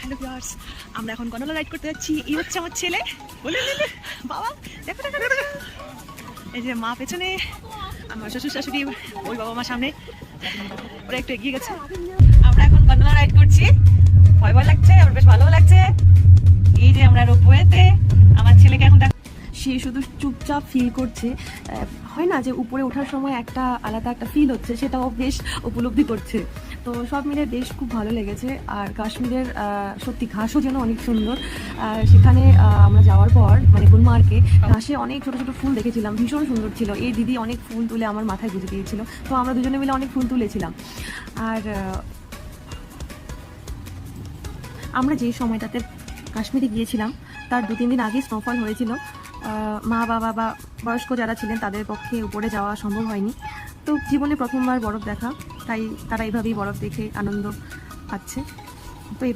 Hello viewers, আমরা এখন gondola ride করতে যাচ্ছি। এই হচ্ছে আমার ছেলে। বলে দিলে বাবা, দেখো দেখো দেখো, এই যে মা পেছনে, আমার শ্বশুর শাশুড়ি ওই বাবা মা সামনে, ওরা একটু এগিয়ে গেছে। আমরা এখন গন্ডোলা রাইড করছি। ভয় ভয় লাগছে, আমার বেশ ভালো লাগছে। এই যে আমরা রোপওয়েতে, আমার ছেলেকে এখন সে শুধু চুপচাপ ফিল করছে। হয় না যে উপরে ওঠার সময় একটা আলাদা একটা ফিল হচ্ছে, সেটাও বেশ উপলব্ধি করছে। তো সব মিলে বেশ খুব ভালো লেগেছে। আর কাশ্মীরের সত্যি ঘাসও যেন অনেক সুন্দর। সেখানে আমরা যাওয়ার পর মানে গুলমার্গে ঘাসে অনেক ছোট ছোট ফুল দেখেছিলাম, ভীষণ সুন্দর ছিল। এই দিদি অনেক ফুল তুলে আমার মাথায় গুঁজে দিয়েছিল, তো আমরা দুজনে মিলে অনেক ফুল তুলেছিলাম। আর আমরা যে সময়টাতে কাশ্মীরে গিয়েছিলাম তার 2-3 দিন আগে স্নোফল হয়েছিল। মা বাবা বা বয়স্ক যারা ছিলেন তাদের পক্ষে উপরে যাওয়া সম্ভব হয়নি। তো জীবনে প্রথমবার বরফ দেখা, তাই তারা এইভাবেই বরফ দেখে আনন্দ পাচ্ছে। তো এইভাবে